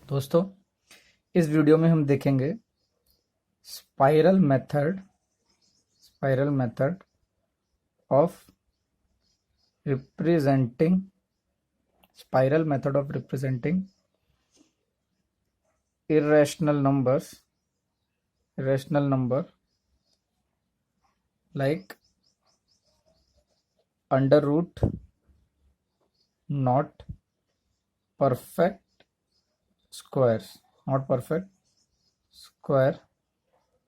दोस्तों, इस वीडियो में हम देखेंगे spiral method of representing irrational number like under root not perfect square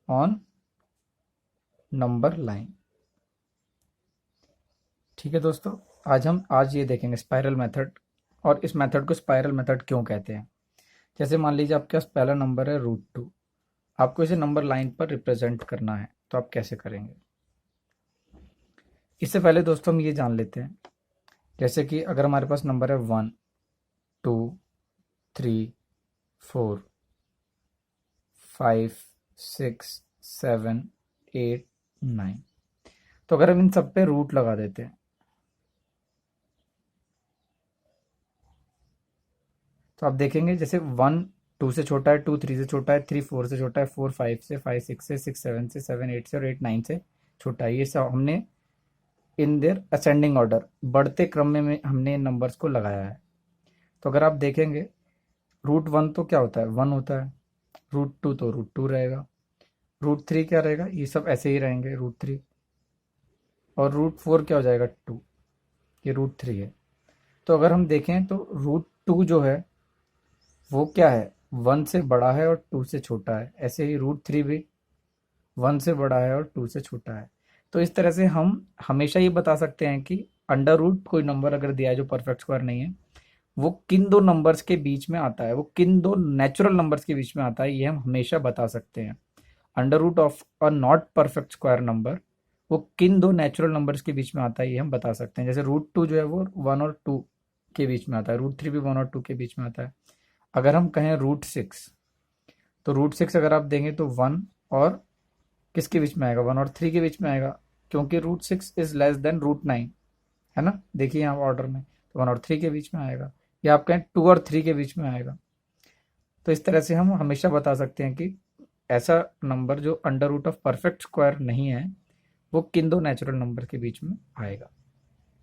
on number line. ठीक है दोस्तों, आज ये देखेंगे स्पाइरल मेथड, और इस मेथड को स्पाइरल मेथड क्यों कहते हैं। जैसे मान लीजिए आपके पास पहला नंबर है √2, आपको इसे नंबर लाइन पर रिप्रेजेंट करना है, तो आप कैसे करेंगे। इससे पहले दोस्तों हम ये जान लेते हैं, जैसे कि अगर हमारे पास नंबर है 1 2 3 4 5 6 7 8 9, तो अगर हम इन सब पे रूट लगा देते हैं तो आप देखेंगे जैसे 1 2 से छोटा है, 2 3 से छोटा है, 3 4 से छोटा है, 4 5 से, 5 6 से, 6 7 से, 7 8 से और 8 9 से छोटा है। ये सब हमने इन देयर असेंडिंग ऑर्डर, बढ़ते क्रम में हमने इन नंबर्स को लगाया है। तो अगर आप देखेंगे √1 तो क्या होता है, 1 होता है। √2 तो √2 रहेगा। √3 क्या रहेगा, ये सब ऐसे ही रहेंगे √3। और √4 क्या हो जाएगा, 2, ये √3 है। तो अगर हम देखें तो √2 जो है वो क्या है, 1 से बड़ा है और 2 से छोटा है। ऐसे ही √3 भी 1 से बड़ा है और 2 से छोटा है। तो इस तरह से हम हमेशा ये बता सकते हैं कि अंडर रूट कोई नंबर अगर दिया है जो परफेक्ट स्क्वायर नहीं है, वो किन दो नंबर्स के बीच में आता है, वो किन दो नेचुरल नंबर्स के बीच में आता है, ये हम हमेशा बता सकते हैं। Under root of a not perfect square number वो किन दो नेचुरल नंबर्स के बीच में आता है, ये हम बता सकते हैं। जैसे √2 जो है वो 1 और 2 के बीच में आता है, √3 भी 1 और 2 के बीच में आता है। अगर हम कहें √6, तो √6 अगर आप देंगे तो 1 और किसके बीच में आएगा, 1 और 3 के बीच में आएगा, क्योंकि √6 इज लेस देन √9, है ना। देखिए यहाँ ऑर्डर में, तो 1 और 3 के बीच में आएगा, या आप कहें 2 और 3 के बीच में आएगा। तो इस तरह से हम हमेशा बता सकते हैं कि ऐसा नंबर जो under root of perfect square नहीं है वो किन दो नेचुरल नंबर के बीच में आएगा।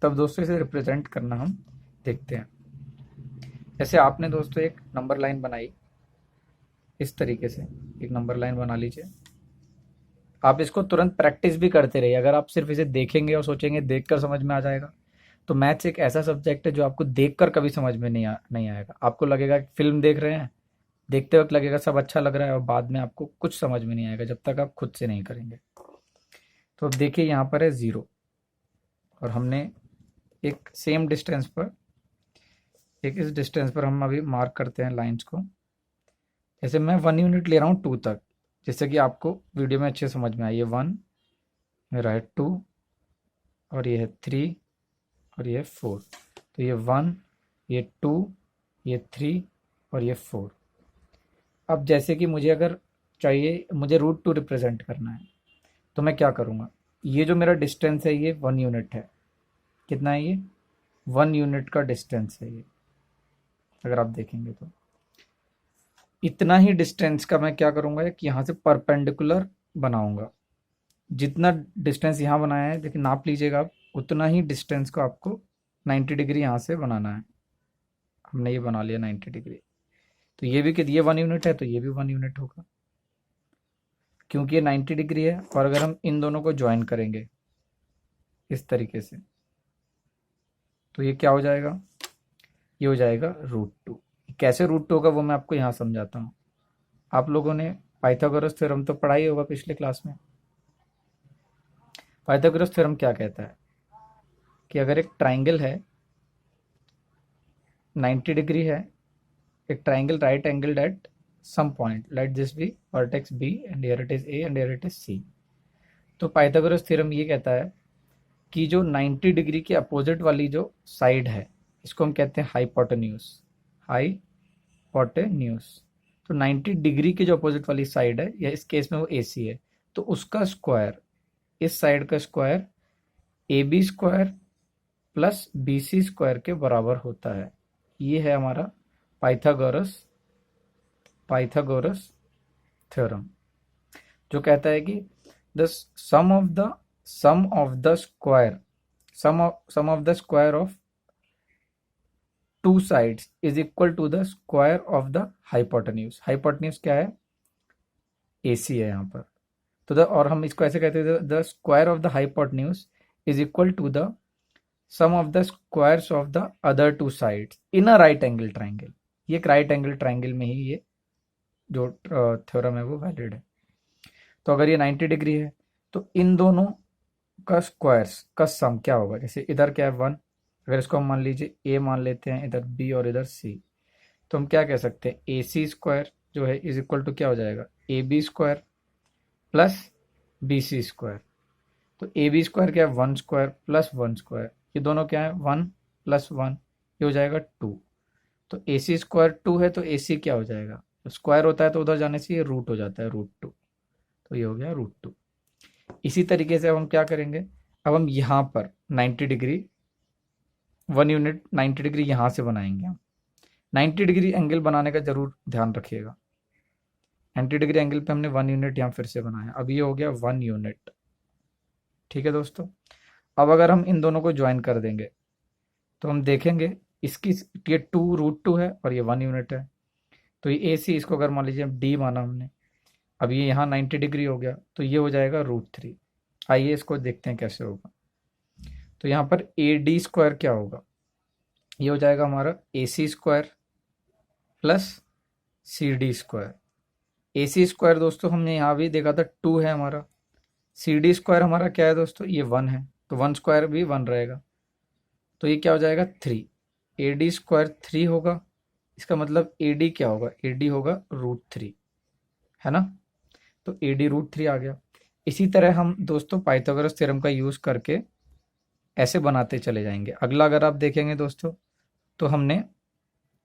तब दोस्तों इसे रिप्रेजेंट करना हम देखते हैं। जैसे आपने दोस्तों एक नंबर लाइन बनाई, इस तरीके से एक नंबर लाइन बना लीजिए। आप इसको तुरंत प्रैक्टिस भी करते रहिए। अगर आप सिर्फ इसे देखेंगे और सोचेंगे देखकर समझ में आ जाएगा, तो मैथ्स एक ऐसा सब्जेक्ट है जो आपको देखकर कभी समझ में नहीं आएगा। आपको लगेगा कि फिल्म देख रहे हैं, देखते वक्त लगेगा सब अच्छा लग रहा है, और बाद में आपको कुछ समझ में नहीं आएगा जब तक आप खुद से नहीं करेंगे। तो अब देखिए यहाँ पर है 0, और हमने एक सेम डिस्टेंस पर, एक इस डिस्टेंस पर हम अभी मार्क करते हैं लाइंस को। जैसे मैं 1 यूनिट ले रहा हूँ 2 तक, जिससे कि आपको वीडियो में अच्छे समझ में आए। ये 1, मेरा है 2, और ये है 3, और ये है 4। तो ये 1, ये 2, ये 3 और ये 4। अब जैसे कि मुझे अगर चाहिए, मुझे √2 रिप्रेजेंट करना है, तो मैं क्या करूँगा, ये जो मेरा डिस्टेंस है ये 1 यूनिट है। कितना है ये, 1 यूनिट का डिस्टेंस है ये। अगर आप देखेंगे तो इतना ही डिस्टेंस का मैं क्या करूँगा कि यहाँ से परपेंडिकुलर बनाऊँगा। जितना डिस्टेंस यहाँ बनाया है, लेकिन नाप लीजिएगा आप, उतना ही डिस्टेंस को आपको 90 डिग्री यहाँ से बनाना है। हमने ये बना लिया 90 डिग्री। तो ये भी कि ये 1 यूनिट है तो ये भी 1 यूनिट होगा, क्योंकि ये 90 डिग्री है। और अगर हम इन दोनों को ज्वाइन करेंगे इस तरीके से, तो ये क्या हो जाएगा, ये हो जाएगा √2। कैसे √2 होगा वो मैं आपको यहाँ समझाता हूँ। आप लोगों ने पाइथागोरस थ्योरम तो पढ़ा ही होगा पिछले क्लास में। पाइथागोरस थ्योरम क्या कहता है कि अगर एक ट्राइंगल है, 90 डिग्री है, एक triangle right angled at some point, let this be vertex B and here it is A and here it is C. तो पाइथागोरस थ्योरम ये कहता है कि जो 90 डिग्री के अपोजिट वाली जो साइड है, इसको हम कहते हैं हाइपोटेन्यूज। हाइपोटेन्यूज, तो 90 डिग्री की जो अपोजिट वाली साइड है, या इस केस में वो AC है, तो उसका स्क्वायर, इस साइड का square AB square plus BC square के बराबर होता है। ये है हमारा पाइथागोरस पाइथागोरस थ्योरम, जो कहता है कि the sum of the sum of the square sum of the square of two sides is equal to the square of the hypotenuse. Hypotenuse क्या है? AC है यहाँ पर। तो और हम इसको ऐसे कहते हैं, the square of the hypotenuse is equal to the sum of the squares of the other two sides in a right angle triangle. ये एक राइट एंगल ट्राइंगल में ही ये जो थ्योरम है वो वैलिड है। तो अगर ये 90 डिग्री है तो इन दोनों का स्क्वायर्स का सम क्या होगा? जैसे इधर क्या है 1, अगर इसको हम मान लीजिए A मान लेते हैं, इधर B और इधर C, तो हम क्या कह सकते हैं? AC स्क्वायर जो है इज इक्वल टू क्या हो जाएगा? AB square plus BC square. तो AB स्क्वायर क्या है? 1 स्क्वायर प्लस 1 स्क्वायर, ये दोनों क्या है? 1 प्लस 1, ये हो जाएगा 2। तो AC स्क्वायर 2 है तो AC क्या हो जाएगा? तो स्क्वायर होता है तो उधर जाने से ये रूट हो जाता है, √2। तो ये हो गया √2। इसी तरीके से अब हम क्या करेंगे? अब हम यहाँ पर 90 डिग्री 1 यूनिट 90 डिग्री यहाँ से बनाएंगे हम। 90 डिग्री एंगल बनाने का जरूर ध्यान रखिएगा। 90 डिग्री एंगल पे हमने 1 यूनिट यहाँ फिर से बनाया, अब ये हो गया 1 यूनिट। ठीक है दोस्तों, अब अगर हम इन दोनों को ज्वाइन कर देंगे तो हम देखेंगे इसकी ये 2√2 है और ये 1 यूनिट है। तो ये AC, इसको अगर मान लीजिए D माना हमने, अब ये यहाँ 90 डिग्री हो गया तो ये हो जाएगा √3। आइए इसको देखते हैं कैसे होगा। तो यहाँ पर AD स्क्वायर क्या होगा? ये हो जाएगा हमारा AC square plus CD square. AC square दोस्तों हमने यहाँ भी देखा था 2 है हमारा। CD स्क्वायर हमारा क्या है दोस्तों? ये 1 है, तो 1 स्क्वायर भी 1 रहेगा, तो ये क्या हो जाएगा 3। AD स्क्वायर 3 होगा, इसका मतलब AD क्या होगा? AD होगा √3, है ना? तो AD √3 आ गया। इसी तरह हम दोस्तों पाइथागोरस थ्योरम का यूज़ करके ऐसे बनाते चले जाएंगे। अगला अगर आप देखेंगे दोस्तों, तो हमने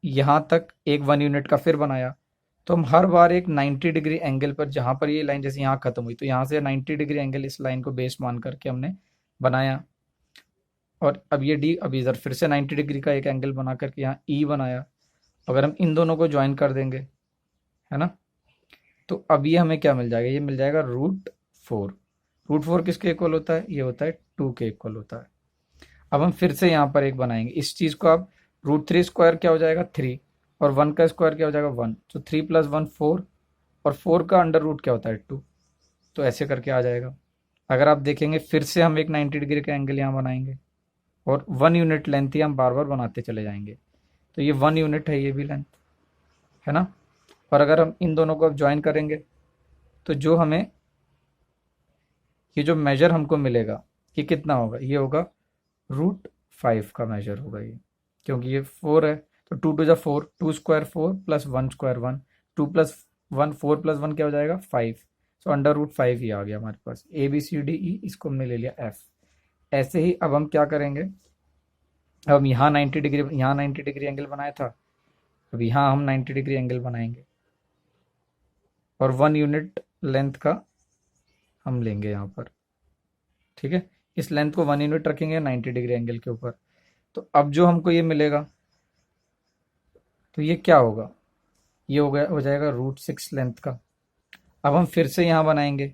यहाँ तक एक 1 यूनिट का फिर बनाया, तो हम हर बार एक 90 डिग्री एंगल पर, जहाँ पर ये लाइन जैसे यहाँ खत्म हुई तो यहाँ से 90 डिग्री एंगल इस लाइन को बेस मान करके हमने बनाया। और अब ये D, अब इधर फिर से 90 डिग्री का एक एंगल बना करके यहाँ E बनाया। अगर हम इन दोनों को ज्वाइन कर देंगे, है ना, तो अब ये हमें क्या मिल जाएगा? ये मिल जाएगा √4। √4 किसके इक्वल होता है? ये होता है 2 के इक्वल होता है। अब हम फिर से यहाँ पर एक बनाएंगे इस चीज़ को। अब √3 स्क्वायर क्या हो जाएगा? 3, और 1 का स्क्वायर क्या हो जाएगा? 1। तो 3 + 1 4, और 4 का अंडर रूट क्या होता है? 2। तो ऐसे करके आ जाएगा। अगर आप देखेंगे फिर से हम एक 90 डिग्री का एंगल यहाँ बनाएंगे और 1 यूनिट लेंथ ही हम बार बार बनाते चले जाएंगे। तो ये 1 यूनिट है, ये भी लेंथ है ना। और अगर हम इन दोनों को अब ज्वाइन करेंगे तो जो हमें ये जो मेजर हमको मिलेगा ये कितना होगा? ये होगा √5 का मेजर होगा ये, क्योंकि ये 4 है तो 2 × 4, 2 स्क्वायर 4 प्लस 1 स्क्वायर 1, 2 + 1 4 + 1 क्या हो जाएगा? 5। तो अंडर √5 ही आ गया हमारे पास। ABCDE, इसको हमने ले लिया F। ऐसे ही अब हम क्या करेंगे? अब हम यहाँ 90 डिग्री, यहाँ 90 डिग्री एंगल बनाया था, अब यहाँ हम 90 डिग्री एंगल बनाएंगे और 1 यूनिट लेंथ का हम लेंगे यहाँ पर। ठीक है, इस लेंथ को 1 यूनिट रखेंगे 90 डिग्री एंगल के ऊपर। तो अब जो हमको ये मिलेगा तो ये क्या होगा? ये हो जाएगा √6 लेंथ का। अब हम फिर से यहाँ बनाएंगे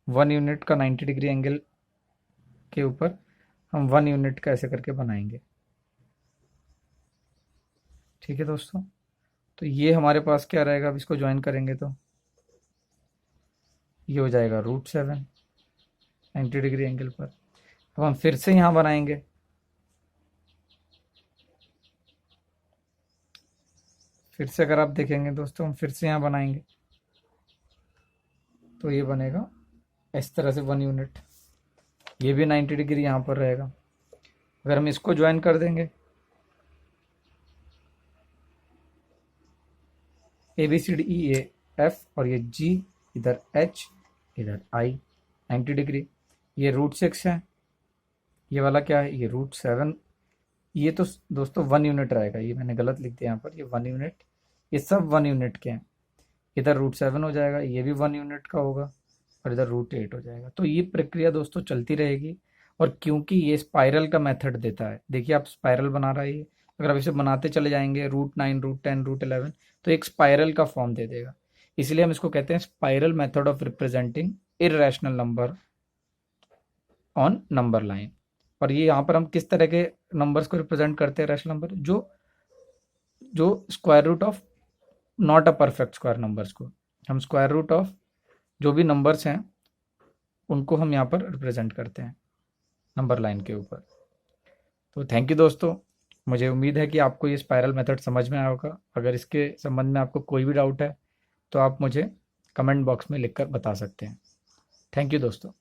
1 यूनिट का 90 डिग्री एंगल के ऊपर, हम 1 यूनिट का ऐसे करके बनाएंगे। ठीक है दोस्तों, तो ये हमारे पास क्या रहेगा? अब इसको ज्वाइन करेंगे तो ये हो जाएगा √7 90 डिग्री एंगल पर। अब हम फिर से यहाँ बनाएंगे फिर से, अगर आप देखेंगे दोस्तों हम फिर से यहाँ बनाएंगे तो ये बनेगा इस तरह से 1 यूनिट, ये भी 90 डिग्री यहाँ पर रहेगा। अगर हम इसको ज्वाइन कर देंगे ABCDEF और ये G, इधर H, इधर I, 90 डिग्री, ये √6 है, ये वाला क्या है? ये √7। ये तो दोस्तों 1 यूनिट रहेगा, ये मैंने गलत लिख दिया यहाँ पर, ये 1 यूनिट, ये सब 1 यूनिट के हैं। इधर √7 हो जाएगा, ये भी 1 यूनिट का होगा, और इधर √8 हो जाएगा। तो ये प्रक्रिया दोस्तों चलती रहेगी। और क्योंकि ये स्पाइरल का मेथड देता है, देखिए आप स्पाइरल बना रहा है ये, अगर आप इसे बनाते चले जाएंगे √9, √10, √11, तो एक स्पाइरल का फॉर्म दे देगा। इसलिए हम इसको कहते हैं spiral method of representing irrational number on number line. और ये यहाँ पर हम किस तरह के नंबर्स को रिप्रेजेंट करते हैं रैशनल नंबर, जो जो square root of not a perfect square numbers को, हम स्क्वायर रूट ऑफ जो भी नंबर्स हैं उनको हम यहाँ पर रिप्रेजेंट करते हैं नंबर लाइन के ऊपर। तो थैंक यू दोस्तों, मुझे उम्मीद है कि आपको ये स्पाइरल मेथड समझ में आया होगा। अगर इसके संबंध में आपको कोई भी डाउट है तो आप मुझे कमेंट बॉक्स में लिखकर बता सकते हैं। थैंक यू दोस्तों।